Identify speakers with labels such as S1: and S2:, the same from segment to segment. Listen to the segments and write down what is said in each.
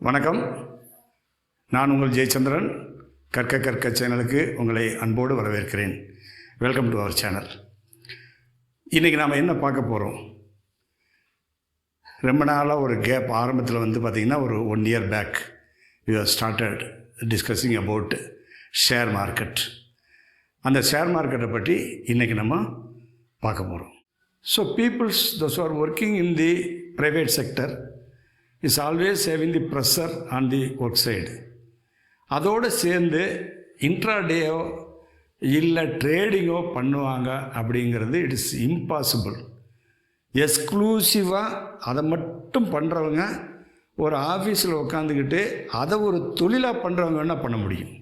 S1: வணக்கம். நான் உங்கள் ஜெயச்சந்திரன். கற்க சேனலுக்கு உங்களை அன்போடு வரவேற்கிறேன். Welcome to our channel. இன்றைக்கி நாம் என்ன பார்க்க போகிறோம்? ரொம்ப நாளாக ஒரு கேப். ஆரம்பத்தில் பார்த்திங்கன்னா ஒரு 1 year back we have started discussing about share market. அந்த ஷேர் மார்க்கெட்டை பற்றி இன்றைக்கி நம்ம பார்க்க போகிறோம். So peoples those who are working in the private sector is always having the pressure on the work side. அதோடு சேர்ந்து இன்ட்ராடேயோ இல்லை ட்ரேடிங்கோ பண்ணுவாங்க அப்படிங்கிறது இட் இஸ் இம்பாசிபிள். எக்ஸ்க்ளூசிவாக அதை மட்டும் பண்ணுறவங்க, ஒரு ஆஃபீஸில் உட்காந்துக்கிட்டு அதை ஒரு தொழிலாக பண்ணுறவங்க வேணால் பண்ண முடியும்.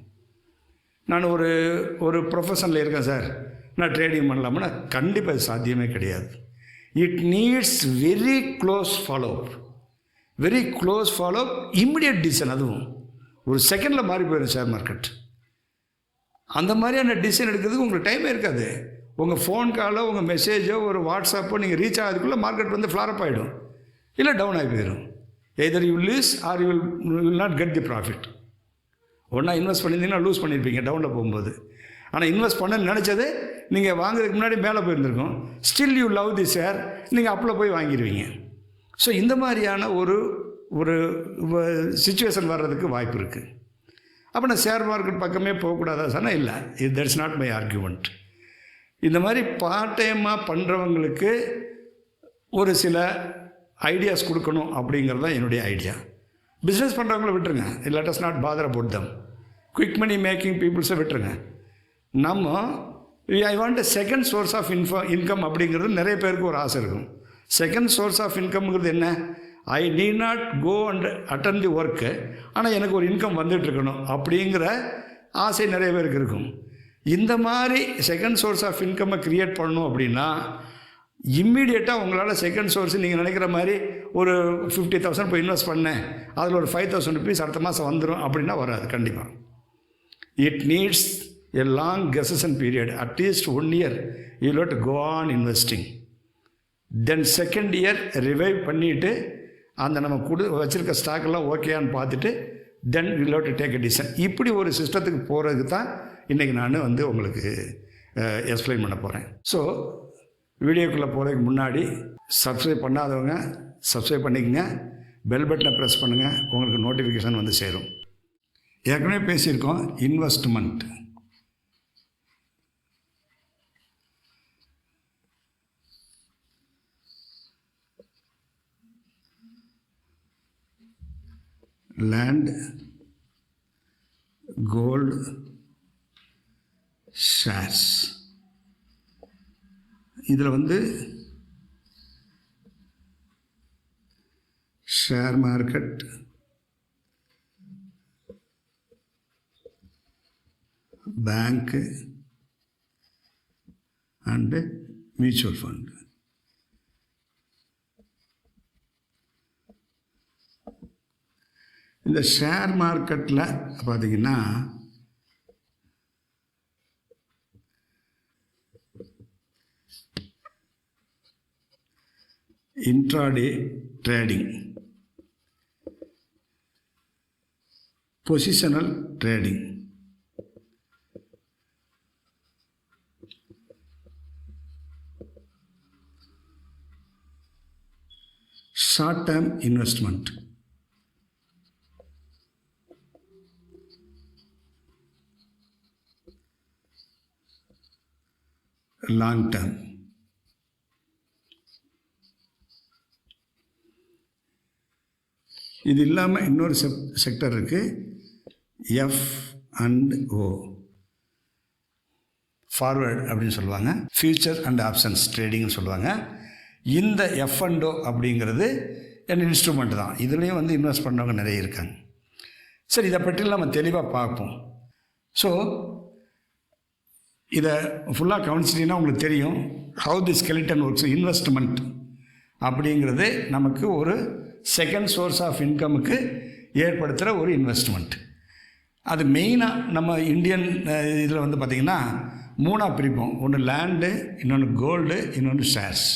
S1: நான் ஒரு ப்ரொஃபஷனில் இருக்கேன் சார், நான் ட்ரேடிங் பண்ணலாம்னா கண்டிப்பாக அது சாத்தியமே கிடையாது. It needs very close follow up, immediate decision. அதுவும் ஒரு செகண்டில் மாறி போயிடும் ஷேர் மார்க்கெட். அந்த மாதிரியான டிசிஷன் எடுக்கிறதுக்கு உங்களுக்கு டைமே இருக்காது. உங்கள் ஃபோன் காலோ உங்கள் மெசேஜோ ஒரு வாட்ஸ்அப்போ நீங்கள் ரீச் ஆகிறதுக்குள்ளே மார்க்கெட் ஃப்ளாரப் ஆகிடும், இல்லை டவுன் ஆகி போயிடும். Either you lose are you will not get the profit. ஒன்றா இன்வெஸ்ட் பண்ணியிருந்தீங்கன்னா லூஸ் பண்ணியிருப்பீங்க டவுனில் போகும்போது. ஆனால் இன்வெஸ்ட் பண்ண நினச்சது நீங்கள் வாங்குறதுக்கு முன்னாடி மேலே போயிருந்துருக்கும். Still you love the share, நீங்கள் அப்பள போய் வாங்கிடுவீங்க. ஸோ இந்த மாதிரியான ஒரு சிச்சுவேஷன் வர்றதுக்கு வாய்ப்பு இருக்குது. அப்போ நான் ஷேர் மார்க்கெட் பக்கமே போகக்கூடாதா சொன்னால் இல்லை, தட்ஸ் நாட் மை ஆர்கியூமெண்ட். இந்த மாதிரி பார்ட் டைமாக பண்ணுறவங்களுக்கு ஒரு சில ஐடியாஸ் கொடுக்கணும் அப்படிங்கிறது தான் என்னுடைய ஐடியா. பிஸ்னஸ் பண்ணுறவங்கள விட்டுருங்க, let us not bother about them. Quick money making பீப்புள்ஸை விட்டுருங்க. நம்ம I want a second source of income அப்படிங்கிறது நிறைய பேருக்கு ஒரு ஆசை இருக்கும். செகண்ட் சோர்ஸ் ஆஃப் இன்கம்ங்கிறது என்ன? I need not go and attend the work, ஆனால் எனக்கு ஒரு இன்கம் வந்துட்டுருக்கணும் அப்படிங்கிற ஆசை நிறைய பேருக்கு இருக்கும். இந்த மாதிரி செகண்ட் சோர்ஸ் ஆஃப் இன்கம்மை க்ரியேட் பண்ணணும் அப்படின்னா இம்மீடியட்டாக உங்களால் செகண்ட் சோர்ஸ் நீங்கள் நினைக்கிற மாதிரி ஒரு 50,000 போய் இன்வெஸ்ட் பண்ணேன், அதில் ஒரு 5,000 rupees அடுத்த மாதம் வந்துடும் அப்படின்னா வராது கண்டிப்பாக. It needs a long gestation period. At least 1 year you will have to go on investing. Then second year revive பண்ணிவிட்டு அந்த நம்ம வச்சுருக்க ஸ்டாக்கெல்லாம் ஓகேயான்னு பார்த்துட்டு then you will have to take a decision. இப்படி ஒரு சிஸ்டத்துக்கு போகிறதுக்கு தான் இன்றைக்கி நான் உங்களுக்கு எக்ஸ்பிளைன் பண்ண போகிறேன். ஸோ வீடியோக்குள்ளே போகிறதுக்கு முன்னாடி சப்ஸ்கிரைப் பண்ணாதவங்க சப்ஸ்கிரைப் பண்ணிக்கங்க, பெல் பட்டனை ப்ரெஸ் பண்ணுங்கள், உங்களுக்கு நோட்டிஃபிகேஷன் வந்து சேரும். ஏற்கனவே பேசியிருக்கோம் இன்வெஸ்ட்மெண்ட். Land, gold, shares. இதில் share market, bank and mutual fund. இந்த ஷேர் மார்க்கெட்டில் பார்த்திங்கன்னா intraday trading, positional trading, short term investment, long term. இது இல்லாமல் இன்னொரு செக்டர் இருக்குது, F&O, ஃபார்வர்ட் அப்படின்னு சொல்லுவாங்க, ஃபியூச்சர் அண்ட் ஆப்ஷன்ஸ் ட்ரேடிங்னு சொல்லுவாங்க. இந்த F&O அப்படிங்கிறது என் இன்ஸ்ட்ருமெண்ட் தான். இதுலேயும் இன்வெஸ்ட் பண்ணுறவங்க நிறைய இருக்காங்க. சரி, இதை பற்றி நம்ம தெளிவாக பார்ப்போம். ஸோ இதை ஃபுல்லாக கவனிச்சிட்டிங்கன்னா உங்களுக்கு தெரியும் how the skeleton works. Investment அப்படிங்கிறது நமக்கு ஒரு செகண்ட் சோர்ஸ் ஆஃப் இன்கமுக்கு ஏற்படுத்துகிற ஒரு இன்வெஸ்ட்மெண்ட். அது மெயினாக நம்ம இந்தியன் இதில் பார்த்திங்கன்னா 3ஆக பிரிப்போம். ஒன்று லேண்டு, இன்னொன்று கோல்டு, இன்னொன்று ஷேர்ஸ்.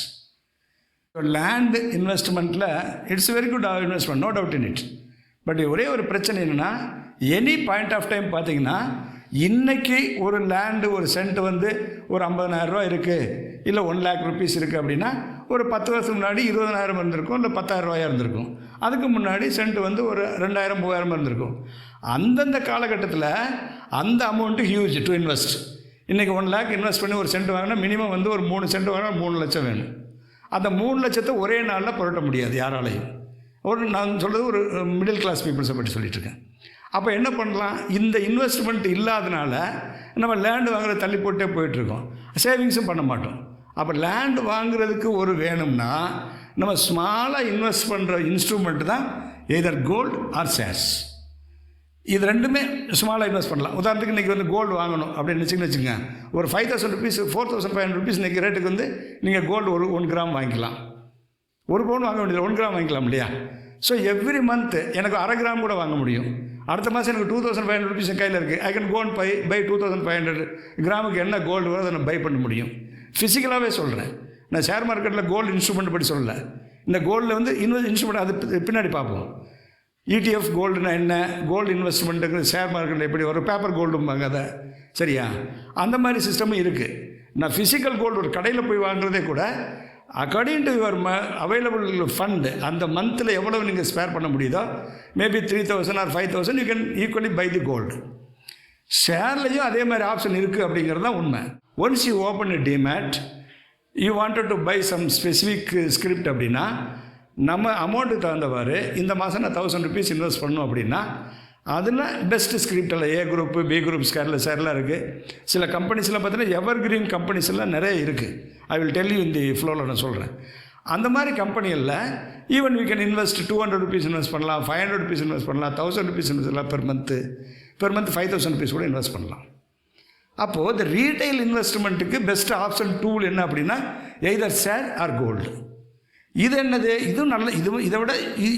S1: லேண்ட் இன்வெஸ்ட்மெண்ட்டில் it's very good investment, no doubt in it. But ஒரே ஒரு பிரச்சனை என்னென்னா, எனி பாயிண்ட் ஆஃப் டைம் பார்த்தீங்கன்னா, இன்றைக்கி ஒரு லேண்டு ஒரு சென்ட் வந்து ஒரு 50,000 இருக்குது, இல்லை 1,00,000 rupees இருக்குது அப்படின்னா, ஒரு 10 வருஷத்துக்கு முன்னாடி 20,000 இருந்திருக்கும், இல்லை 10,000 இருந்திருக்கும். அதுக்கு முன்னாடி சென்ட் வந்து ஒரு 2,000 3,000 இருந்திருக்கும். அந்தந்த காலகட்டத்தில் அந்த அமௌண்ட்டு ஹியூஜ் டு இன்வெஸ்ட். இன்றைக்கி 1,00,000 இன்வெஸ்ட் பண்ணி ஒரு சென்ட் வாங்கினா மினிமம் வந்து ஒரு 3 சென்ட் வாங்கினா 3 லட்சம் வேணும். அந்த 3 லட்சத்தை ஒரே நாளில் புரட்ட முடியாது யாராலையும். நான் சொல்கிறது ஒரு மிடில் கிளாஸ் பீப்புள்ஸை பற்றி சொல்லிகிட்ருக்கேன். அப்போ என்ன பண்ணலாம், இந்த இன்வெஸ்ட்மெண்ட் இல்லாதனால நம்ம லேண்டு வாங்குறத தள்ளி போட்டே போயிட்டுருக்கோம், சேவிங்ஸும் பண்ண மாட்டோம். அப்போ லேண்டு வாங்குறதுக்கு ஒரு வேணும்னா நம்ம ஸ்மாலாக இன்வெஸ்ட் பண்ணுற இன்ஸ்ட்ருமெண்ட் தான் எய்தர் கோல்டு ஆர் ஷேர்ஸ். இது ரெண்டுமே ஸ்மாலாக இன்வெஸ்ட் பண்ணலாம். உதாரணத்துக்கு இன்றைக்கி வந்து கோல்டு வாங்கணும் அப்படின்னு வச்சுக்கோங்க, ஒரு 5,000 rupees 4,500 rupees இன்றைக்கி ரேட்டுக்கு வந்து நீங்கள் கோல்டு ஒரு 1 கிராம் வாங்கிக்கலாம். 1 பவுன் வாங்க வேண்டியது 1 கிராம் வாங்கிக்கலாம் இல்லையா? ஸோ எவ்ரி மந்த் எனக்கு 1/2 கிராம் கூட வாங்க முடியும். அடுத்த மாதம் எனக்கு 2,500 rupees என் கையில் இருக்குது. I can go and buy 2,500 கிராமுக்கு என்ன கோல்டு வரும் அதை நான் பை பண்ண முடியும். ஃபிசிக்கலாகவே சொல்கிறேன், நான் ஷேர் மார்க்கெட்டில் கோல்டு இன்ஸ்ட்ருமெண்ட் படி சொல்லலை. இந்த கோல்டில் வந்து இன்ஸ்ட்ருமெண்ட் அது பின்னாடி பார்ப்போம். இடிஎஃப் கோல்டுனா என்ன, கோல்டு இன்வெஸ்ட்மெண்ட்டுங்கிறது ஷேர் மார்க்கெட்டில் எப்படி ஒரு பேப்பர் கோல்டும்பாங்க அதை, சரியா? அந்த மாதிரி சிஸ்டமும் இருக்குது. நான் ஃபிசிக்கல் கோல்டு ஒரு கடையில் போய் வாங்குறதே கூட according to your available fund, அந்த மந்தில் எவ்வளோ நீங்கள் ஸ்பேர் பண்ண முடியுதோ, maybe 3,000 or 5,000 you can equally buy the gold. ஷேர்லேயும் அதே மாதிரி ஆப்ஷன் இருக்குது அப்படிங்கிறது தான் உண்மை. Once you open a demat, you wanted to buy some specific script அப்படின்னா, நம்ம அமௌண்ட்டுக்கு தகுந்தவாறு இந்த மாதம் நான் 1,000 rupees இன்வெஸ்ட் பண்ணணும் அப்படின்னா, அதில் பெஸ்ட்டு ஸ்கிரிப்டில் ஏ குரூப்பு பி குரூப் ஷேர்லாம் இருக்குது. சில கம்பெனிஸில் பார்த்தீங்கன்னா எவர் கிரீன் கம்பெனிஸ் எல்லாம் நிறைய இருக்குது. ஐ வில் டெல் யூ இந்த ஃப்ளோவில் நான் சொல்கிறேன். அந்த மாதிரி கம்பெனிகளில் even we can invest 200 rupees invest பண்ணலாம், 500 rupees இன்வெஸ்ட் பண்ணலாம், 1,000 rupees இன்வெஸ்ட் பண்ணலாம், பெர் மந்த் 5,000 rupees கூட இன்வெஸ்ட் பண்ணலாம். அப்போது இந்த ரீட்டைல் இன்வெஸ்ட்மெண்ட்டுக்கு பெஸ்ட் ஆப்ஷன் டூல் என்ன அப்படின்னா எய்தர் ஷேர் ஆர் கோல்டு. இது என்னது, இதுவும் நல்ல, இதை விட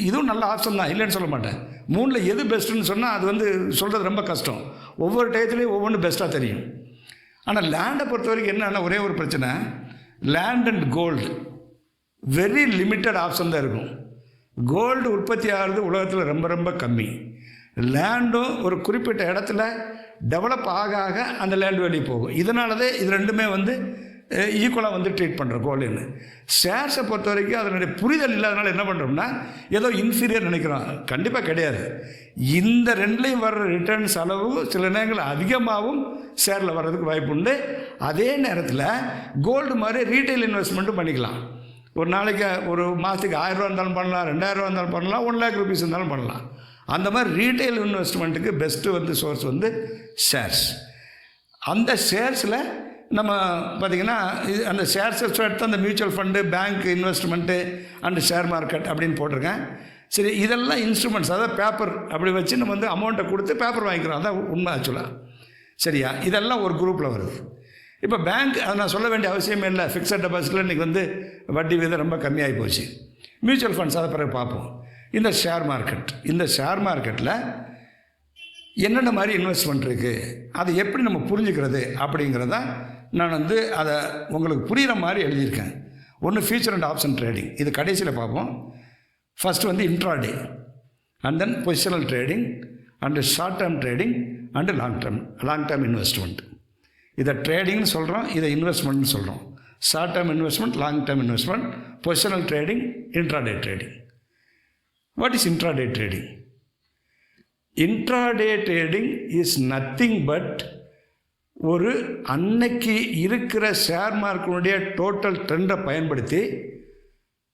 S1: இதுவும் நல்ல ஆப்ஷன் தான், இல்லைன்னு சொல்ல மாட்டேன். 3ல் எது பெஸ்ட்டுன்னு சொன்னால் அது வந்து சொல்கிறது ரொம்ப கஷ்டம். ஒவ்வொரு டயத்துலேயும் ஒவ்வொன்றும் பெஸ்ட்டாக தெரியும். ஆனால் லேண்டை பொறுத்த வரைக்கும் என்னென்னா ஒரே ஒரு பிரச்சனை, land and gold very limited option தான் இருக்கும். கோல்டு உற்பத்தி ஆகிறது உலகத்தில் ரொம்ப ரொம்ப கம்மி. லேண்டும் ஒரு குறிப்பிட்ட இடத்துல டெவலப் ஆக ஆக அந்த லேண்ட் வெளியே போகும். இதனால தான் இது ரெண்டுமே வந்து ஈக்குவலாக வந்து ட்ரீட் பண்ணுறோம் கோல்டுன்னு. ஷேர்ஸை பொறுத்த வரைக்கும் அதனுடைய புரிதல் இல்லாதனால என்ன பண்ணுறோம்னா ஏதோ இன்ஃபீரியர் நினைக்கிறோம். கண்டிப்பாக கிடையாது. இந்த ரெண்டுலேயும் வர்ற ரிட்டர்ன்ஸ் அளவு சில நேரங்கள் அதிகமாகவும் ஷேரில் வர்றதுக்கு வாய்ப்பு உண்டு. அதே நேரத்தில் கோல்டு மாதிரி ரீட்டைல் இன்வெஸ்ட்மெண்ட்டும் பண்ணிக்கலாம். ஒரு நாளைக்கு ஒரு மாதத்துக்கு 1,000 இருந்தாலும் பண்ணலாம், 2,000 இருந்தாலும் பண்ணலாம், 1,00,000 rupees இருந்தாலும் பண்ணலாம். அந்த மாதிரி ரீட்டைல் இன்வெஸ்ட்மெண்ட்டுக்கு பெஸ்ட்டு வந்து சோர்ஸ் வந்து ஷேர்ஸ். அந்த ஷேர்ஸில் நம்ம பார்த்திங்கன்னா அந்த ஷேர்ஸை எடுத்து அந்த mutual fund, bank investment and share market அப்படின்னு போட்டிருக்கேன். சரி, இதெல்லாம் இன்ஸ்ட்ருமெண்ட்ஸ், அதாவது பேப்பர் அப்படி வச்சு நம்ம வந்து அமௌண்ட்டை கொடுத்து பேப்பர் வாங்கிக்கிறோம். அதான் உண்மை ஆக்சுவலாக, சரியா? இதெல்லாம் ஒரு குரூப்பில் வருது. இப்போ பேங்க் அதை நான் சொல்ல வேண்டிய அவசியமே இல்லை. ஃபிக்ஸட் டெபாசிட்டில் இன்றைக்கி வந்து வட்டி விகிதம் ரொம்ப கம்மியாகி போச்சு. மியூச்சுவல் ஃபண்ட்ஸ் அதை பிறகு பார்ப்போம். இந்த ஷேர் மார்க்கெட்டில் என்னென்ன மாதிரி இன்வெஸ்ட்மெண்ட் இருக்குது, அதை எப்படி நம்ம புரிஞ்சுக்கிறது அப்படிங்கிறத நான் வந்து அதை உங்களுக்கு புரிகிற மாதிரி எழுதியிருக்கேன். ஒன்று ஃபியூச்சர் அண்ட் ஆப்ஷன் ட்ரேடிங், இது கடைசியில் பார்ப்போம். ஃபஸ்ட்டு வந்து intraday, and then positional trading, and short term trading, and long term investment. இதை ட்ரேடிங்னு சொல்கிறோம், இதை இன்வெஸ்ட்மெண்ட்னு சொல்கிறோம். Short term investment, long term investment, positional trading, intraday trading. What is intraday trading? Intraday trading is nothing but ஒரு அன்னைக்கு இருக்கிற share மார்க்கெட்டுடைய டோட்டல் ட்ரெண்டை பயன்படுத்தி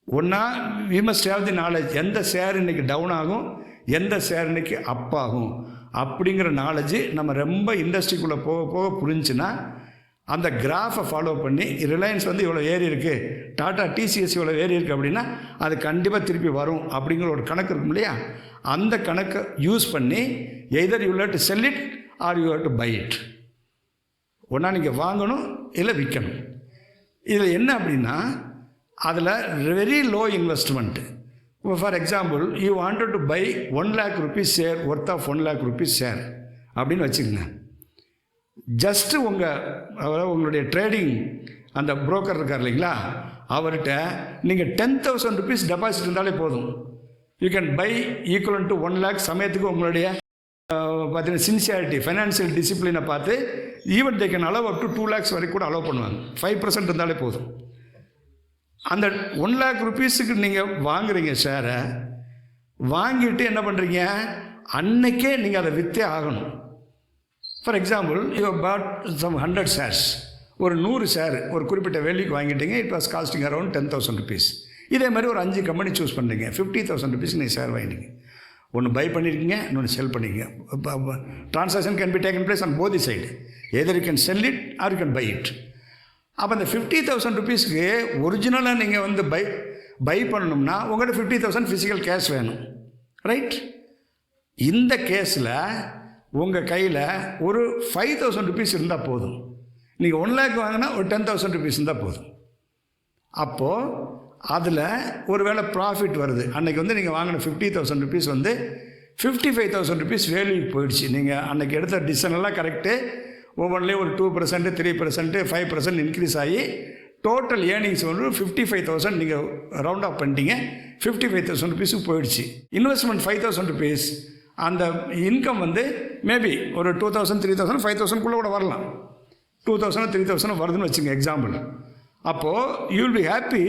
S1: ஒன்றா we must have the knowledge, எந்த ஷேர் இன்றைக்கி டவுன் ஆகும், எந்த ஷேர் இன்றைக்கி அப் ஆகும் அப்படிங்கிற நாலேஜ் நம்ம ரொம்ப இண்டஸ்ட்ரிக்குள்ளே போக போக புரிஞ்சுன்னா அந்த கிராஃபை ஃபாலோ பண்ணி ரிலையன்ஸ் வந்து இவ்வளோ ஏறி இருக்குது, டாட்டா டிசிஎஸ் இவ்வளோ ஏறி இருக்குது அப்படின்னா அது கண்டிப்பாக திருப்பி வரும் அப்படிங்கிற ஒரு கணக்கு இருக்கும் இல்லையா? அந்த கணக்கை யூஸ் பண்ணி either you have to sell it or you have to buy it. ஒன்றா நீங்கள் வாங்கணும் இல்லை விற்கணும். இதில் என்ன அப்படின்னா அதில் very low investment. For example, you wanted to buy 1,00,000 rupees share, worth of 1,00,000 rupees share அப்படின்னு வச்சுக்கோங்க. ஜஸ்ட்டு உங்களுடைய ட்ரேடிங் அந்த புரோக்கர் இருக்கார் இல்லைங்களா, அவர்கிட்ட நீங்கள் 10,000 rupees டெபாசிட் இருந்தாலே போதும். You can buy equivalent to 1 lakh. சமயத்துக்கு உங்களுடைய பார்த்தீங்கன்னா சின்சியாரிட்டி, ஃபைனான்சியல் டிசிப்ளினை பார்த்து even they can allow up to 2 lakhs வரைக்கும் கூட அலோவ் பண்ணுவாங்க. 5% இருந்தாலே போதும். அந்த 1 lakh rupeesக்கு நீங்கள் வாங்குறீங்க ஷேரை, வாங்கிட்டு என்ன பண்ணுறீங்க, அன்னைக்கே நீங்கள் அதை விற்றே ஆகணும். For example, you bought some 100 shares, ஒரு 100 ஷேர் ஒரு குறிப்பிட்ட வேல்யூக்கு வாங்கிட்டீங்க. It was costing around 10,000 rupees. இதே மாதிரி ஒரு 5 கம்பெனி சூஸ் பண்ணுறீங்க. 50,000 rupees நீங்கள் ஷேர் வாங்கிட்டீங்க. ஒன்று பை பண்ணியிருக்கீங்க, இன்னொன்று செல் பண்ணியிருக்கீங்க. Transaction can be taken place on both side. Either you can sell it or you can by it. அப்போ அந்த 50,000 rupeesக்கு ஒரிஜினலாக நீங்கள் வந்து பை பண்ணணும்னா உங்கள்கிட்ட 50,000 ஃபிசிக்கல் கேஷ் வேணும், ரைட்? இந்த கேஸில் உங்கள் கையில் ஒரு 5,000 rupees இருந்தால் போதும். நீங்கள் 1 lakh வாங்கினா ஒரு 10,000 rupees இருந்தால் போதும். அப்போது அதில் ஒரு வேளை ப்ராஃபிட் வருது. அன்றைக்கி வந்து நீங்கள் வாங்கின 50,000 rupees வந்து 55,000 rupees வேல்யூக்கு போயிடுச்சு. நீங்கள் அன்றைக்கி எடுத்த டிசிஷனெல்லாம் கரெக்டு. ஒவ்வொன்றிலையும் ஒரு 2%, 3%, 5% இன்க்ரீஸ் ஆகி டோட்டல் ஏர்னிங்ஸ் வந்து 55,000 நீங்கள் ரவுண்ட் ஆஃப் பண்ணிட்டீங்க. 55,000 rupeesக்கு போயிடுச்சு. Investment 5,000 rupees. அந்த இன்கம் வந்து மேபி ஒரு 2,000, 3,000, 5,000 கூட வரலாம். 2,000, 3,000 வருதுன்னு வச்சுங்க எக்ஸாம்பிள். அப்போது யூ வில் பி ஹாப்பி.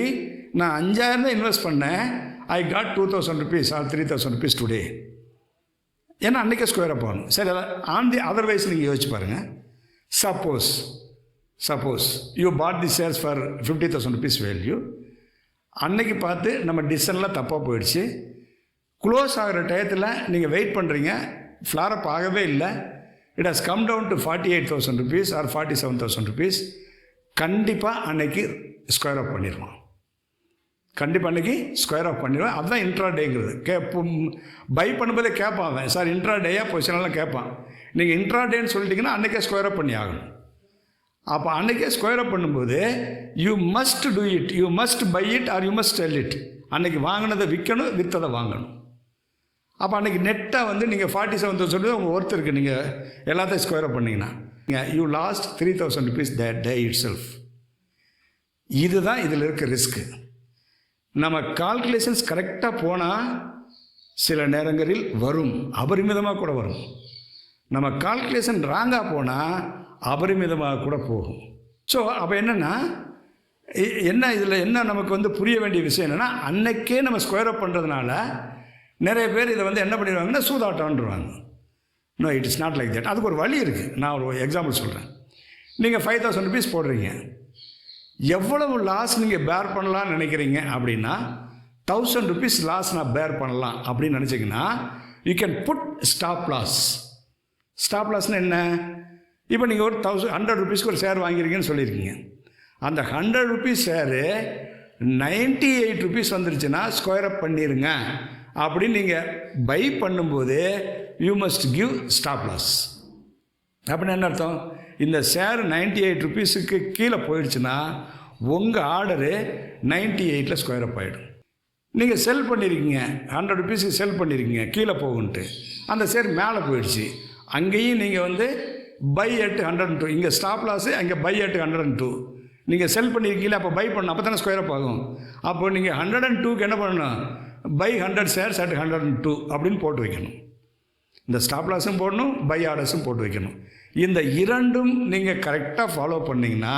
S1: நான் 5,000 தான் இன்வெஸ்ட் பண்ணேன், I got 2,000 rupees or 3,000 rupees today. ஏன்னா அன்றைக்கே ஸ்கொயர் அப் ஆகணும். சரி, ஆன் தி அதர்வைஸ் நீங்கள் யோசிச்சு பாருங்கள். Suppose you bought the shares for 50,000 rupees value. அன்னைக்கு பார்த்து நம்ம டிசிஷன்லாம் தப்பாக போயிடுச்சு. க்ளோஸ் ஆகிற டயத்தில் நீங்கள் வெயிட் பண்ணுறீங்க, ஃப்ளாரப் ஆகவே இல்லை. It has come down to 48,000 rupees or 47,000 rupees. கண்டிப்பாக அன்னைக்கு ஸ்கொயர் ஆஃப் பண்ணிடுவோம். கண்டிப்பாக அன்றைக்கி ஸ்கொயர் ஆஃப் பண்ணிடுவேன். அதுதான் இன்ட்ராடேங்கிறது. பை பண்ணும்போதே கேட்பான், சார் இன்ட்ராடேயா பொசிஷனெல்லாம் கேட்பான். நீங்கள் இன்ட்ராடேன்னு சொல்லிட்டீங்கன்னா அன்றைக்கே ஸ்கொயர் அப் பண்ணி ஆகணும். அப்போ அன்றைக்கே ஸ்கொயர் அப் பண்ணும்போது you must do it, you must by it or you must sell it. அன்றைக்கி வாங்கினதை விற்கணும், விற்றதை வாங்கணும். அப்போ அன்றைக்கி நெட்டாக வந்து நீங்கள் 47,000 உங்கள் ஒர்த் இருக்குது. நீங்கள் எல்லாத்தையும் ஸ்கொயர் அப் பண்ணிங்கன்னா you last 3,000 rupees that day itself. இதுதான் இதில் இருக்க ரிஸ்க்கு. நம்ம கால்குலேஷன்ஸ் கரெக்டாக போனால் சில நேரங்களில் வரும், அபரிமிதமாக கூட வரும். நம்ம கால்குலேஷன் ராங்காக போனால் அபரிமிதமாக கூட போகும். ஸோ அப்போ என்னென்னா இதில் என்ன நமக்கு வந்து புரிய வேண்டிய விஷயம் என்னென்னா, அன்னைக்கே நம்ம ஸ்கொயர் அப் பண்ணுறதுனால நிறைய பேர் இதை வந்து என்ன பண்ணிடுவாங்கன்னா சூதாட்டம்ன்றாங்க. No, it is not like that. அதுக்கு ஒரு வழி இருக்குது. நான் ஒரு எக்ஸாம்பிள் சொல்கிறேன். நீங்கள் 5,000 rupees போடுறீங்க. எவ்வளவு லாஸ் நீங்கள் பேர் பண்ணலான்னு நினைக்கிறீங்க அப்படின்னா 1,000 rupees லாஸ் நான் பேர் பண்ணலாம் அப்படின்னு நினச்சிங்கன்னா you can put stop loss. Stop லாஸ்னால் என்ன? இப்போ நீங்கள் ஒரு 100 rupeesக்கு ஒரு ஷேர் வாங்கியிருக்கீங்கன்னு சொல்லியிருக்கீங்க. அந்த 100 rupees ஷேரு 98 rupees வந்துருச்சுன்னா ஸ்கொயர் அப் பண்ணிடுங்க அப்படின்னு நீங்கள் பை பண்ணும்போது you must give stop loss. அப்படின்னு என்ன அர்த்தம்? இந்த ஷேர் 98 rupeesக்கு கீழே போயிடுச்சுன்னா உங்கள் ஆர்டரு 98ல் ஸ்கொயர் அப் ஆகிடும். நீங்கள் செல் பண்ணியிருக்கீங்க, 100 rupeesக்கு செல் பண்ணியிருக்கீங்க, கீழே போகுன்ட்டு அந்த ஷேர் மேலே போயிடுச்சு. அங்கேயும் நீங்கள் வந்து பை அட் 102, இங்கே ஸ்டாப் லாஸு, அங்கே பை அட் 102. நீங்கள் செல் பண்ணியிருக்கீங்களா, அப்போ பை பண்ணணும், அப்போ தானே ஸ்கொயர் அப் ஆகும். அப்போ நீங்கள் 102க்கு என்ன பண்ணணும்? பை 100 shares at 102 அப்படின்னு போட்டு வைக்கணும். இந்த ஸ்டாப் லாஸும் போடணும், பை ஆர்டர்ஸும் போட்டு வைக்கணும். இந்த இரண்டும் நீங்கள் கரெக்டாக ஃபாலோ பண்ணிங்கன்னா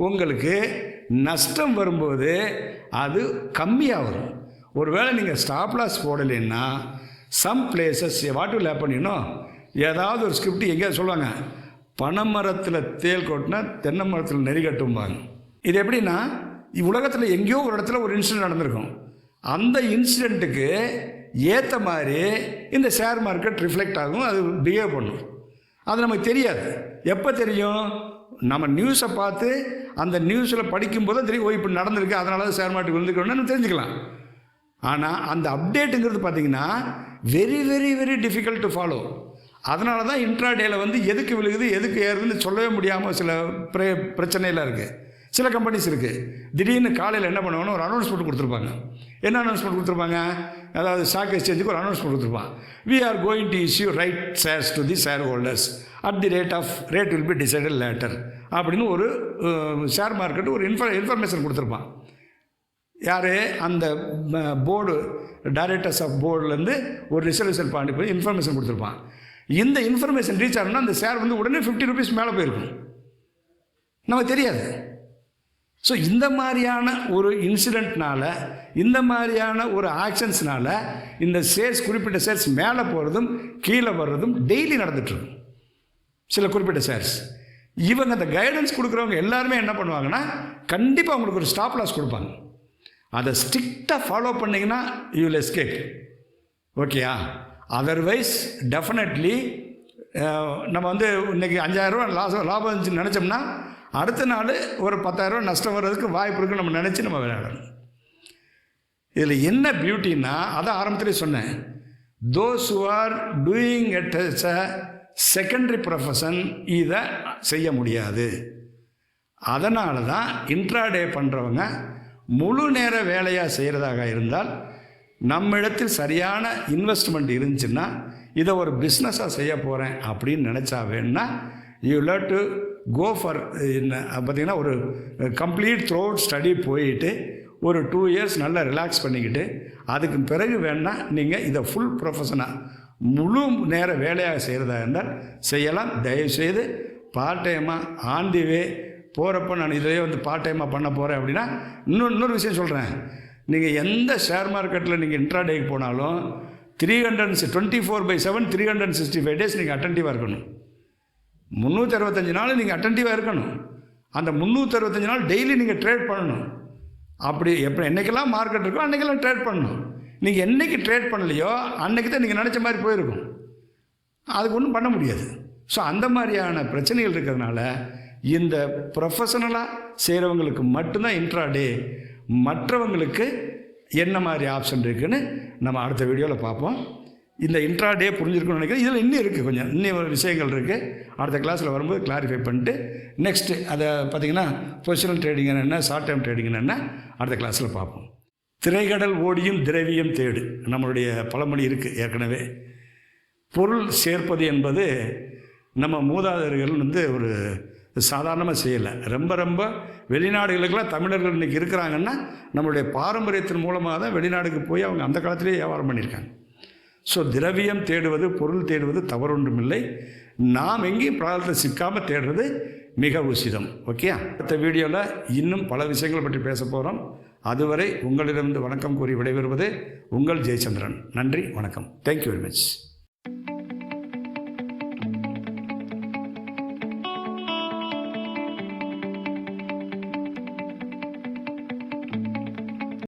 S1: உங்களுக்கு நஷ்டம் வரும்போது அது கம்மியாக வரும். ஒருவேளை நீங்கள் ஸ்டாப் லாஸ் போடலைன்னா some places what will happen, ஏதாவது ஒரு ஸ்கிரிப்ட் எங்கேயாவது சொல்லுவாங்க, பனைமரத்தில் தேல் கொட்டினா தென்னை மரத்தில் நெறி கட்டும்பாங்க. இது எப்படின்னா, உலகத்தில் எங்கேயோ ஒரு இடத்துல ஒரு இன்சிடென்ட் நடந்திருக்கும். அந்த இன்சிடெண்ட்டுக்கு ஏற்ற மாதிரி இந்த ஷேர் மார்க்கெட் ரிஃப்ளெக்ட் ஆகும், அது பிஹேவ் பண்ணும். அது நமக்கு தெரியாது. எப்போ தெரியும்? நம்ம நியூஸை பார்த்து அந்த நியூஸில் படிக்கும்போது தெரியும், ஓ இப்படி நடந்திருக்கு, அதனால தான் ஷேர் மார்க்கெட் விழுந்துக்கணும்னு நம்ம தெரிஞ்சுக்கலாம். ஆனால் அந்த அப்டேட்டுங்கிறது பார்த்திங்கன்னா very very very difficult to follow. அதனால தான் இன்ட்ராடேயில் வந்து எதுக்கு விழுகுது எதுக்கு ஏறுதுன்னு சொல்லவே முடியாமல் சில பிரச்சனைலாம் இருக்குது. சில கம்பெனிஸ் இருக்குது, திடீர்னு காலையில் என்ன பண்ணுவாங்கன்னா ஒரு அனௌன்ஸ்மெண்ட் கொடுத்துருப்பாங்க. என்ன அனௌன்ஸ்மெண்ட் கொடுத்துருப்பாங்க? அதாவது ஸ்டாக் எக்ஸ்சேஞ்சுக்கு ஒரு அனௌன்ஸ்மெண்ட் கொடுத்துருப்பான். We are going to issue right shares to the share holders at the rate will be decided later அப்படின்னு ஒரு ஷேர் மார்க்கெட்டு ஒரு இன்ஃபர்மேஷன் கொடுத்துருப்பான். யார் அந்த போர்டு டைரக்டர்ஸ் ஆஃப் போர்டுலேருந்து ஒரு ரிசர்வேஷன் பாயிண்ட் போய் இன்ஃபர்மேஷன் கொடுத்துருப்பான். இந்த இன்ஃபர்மேஷன் ரீச் ஆகணும்னா அந்த ஷேர் வந்து உடனே 50 ரூபீஸ் மேலே போயிருக்கும், நமக்கு தெரியாது. ஸோ இந்த மாதிரியான ஒரு இன்சிடெண்ட்னால், இந்த மாதிரியான ஒரு ஆக்ஷன்ஸ்னால் இந்த ஷேர்ஸ், குறிப்பிட்ட ஷேர்ஸ் மேலே போகிறதும் கீழே வர்றதும் டெய்லி நடந்துகிட்ருக்கும். சில குறிப்பிட்ட ஷேர்ஸ் இவங்க அந்த கைடன்ஸ் கொடுக்குறவங்க எல்லாருமே என்ன பண்ணுவாங்கன்னா, கண்டிப்பாக அவங்களுக்கு ஒரு ஸ்டாப் லாஸ் கொடுப்பாங்க. அதை ஸ்ட்ரிக்டாக ஃபாலோ பண்ணிங்கன்னா யூ வில் எஸ்கேப். ஓகேயா? அதர்வைஸ் டெஃபினெட்லி நம்ம வந்து இன்றைக்கி 5000 ரூபா லாபம் இருந்துச்சுன்னு நினச்சோம்னா அடுத்த நாள் ஒரு 10,000 ரூபா நஷ்டம் வர்றதுக்கு வாய்ப்பு இருக்குன்னு நம்ம நினச்சி நம்ம விளையாடணும். இதில் என்ன பியூட்டின்னா, அதை ஆரம்பத்திலே சொன்னேன், those who are doing it as a secondary profession இதை செய்ய முடியாது. அதனால தான் இன்ட்ராடே பண்ணுறவங்க முழு நேர வேலையாக செய்கிறதாக இருந்தால், நம்மிடத்தில் சரியான இன்வெஸ்ட்மெண்ட் இருந்துச்சுன்னா இதை ஒரு பிஸ்னஸாக செய்ய போகிறேன் அப்படின்னு நினச்சா வேணுன்னா you let to go for பார்த்திங்கன்னா ஒரு கம்ப்ளீட் த்ரூ அவுட் ஸ்டடி போயிட்டு ஒரு 2 இயர்ஸ் நல்லா ரிலாக்ஸ் பண்ணிக்கிட்டு அதுக்கு பிறகு வேணால் நீங்கள் இதை ஃபுல் ப்ரொஃபஷனாக முழு நேர வேலையாக செய்கிறதா இருந்தால் செய்யலாம். தயவுசெய்து பார்ட் டைமாக ஆன் தி வே போகிறப்ப நான் இதையே வந்து பார்ட் டைமாக பண்ண போகிறேன் அப்படின்னா இன்னொரு விஷயம் சொல்கிறேன். நீங்கள் எந்த ஷேர் மார்க்கெட்டில் நீங்கள் இன்ட்ராடேக்கு போனாலும் 24/7 365 டேஸ் நீங்கள் அட்டென்டிவாக இருக்கணும். 365 நாள் நீங்கள் அட்டென்டிவாக இருக்கணும். அந்த 365 நாள் டெய்லி நீங்கள் ட்ரேட் பண்ணணும். அப்படி என்றைக்கெல்லாம் மார்க்கெட் இருக்கோ அன்றைக்கெல்லாம் ட்ரேட் பண்ணணும். நீங்கள் என்றைக்கு ட்ரேட் பண்ணலையோ அன்றைக்கி தான் நீங்கள் நினச்ச மாதிரி போயிருக்கும், அதுக்கு ஒன்றும் பண்ண முடியாது. ஸோ அந்த மாதிரியான பிரச்சனைகள் இருக்கிறதுனால இந்த ப்ரொஃபஷனலாக செய்கிறவங்களுக்கு மட்டும்தான் இன்ட்ராடே. மற்றவங்களுக்கு என்ன மாதிரி ஆப்ஷன் இருக்குதுன்னு நம்ம அடுத்த வீடியோவில் பார்ப்போம். இந்த இன்ட்ராடே புரிஞ்சிருக்குன்னு நினைக்கிறேன். இதில் இன்னும் இருக்குது, கொஞ்சம் இன்னும் விஷயங்கள் இருக்குது. அடுத்த கிளாஸில் வரும்போது கிளாரிஃபை பண்ணிட்டு நெக்ஸ்ட்டு அதை பார்த்திங்கன்னா பொசிஷனல் ட்ரேடிங் என்ன, ஷார்ட் டைம் ட்ரேடிங் என்ன அடுத்த கிளாஸில் பார்ப்போம். திரைக்கடல் ஓடியும் திரவியம் தேடு, நம்மளுடைய பழமொழி இருக்குது ஏற்கனவே. பொருள் சேர்ப்பது என்பது நம்ம மூதாதையர்கள் வந்து ஒரு சாதாரணமாக செய்யலை. ரொம்ப வெளிநாடுகளுக்கெல்லாம் தமிழர்கள் இன்றைக்கி இருக்கிறாங்கன்னா நம்மளுடைய பாரம்பரியத்தின் மூலமாக தான் வெளிநாடுக்கு போய் அவங்க அந்த காலத்திலே வியாபாரம் பண்ணியிருக்காங்க. ஸோ திரவியம் தேடுவது, பொருள் தேடுவது தவறொன்றும் இல்லை. நாம் எங்கேயும் பிரார்த்தனை சிக்காமல் தேடுறது மிக உசிதம். ஓகே, அடுத்த வீடியோவில் இன்னும் பல விஷயங்களை பற்றி பேச போகிறோம். அதுவரை உங்களிடமிருந்து வணக்கம் கூறி விடைபெறுவது உங்கள் ஜெயச்சந்திரன். நன்றி, வணக்கம். Thank you very much.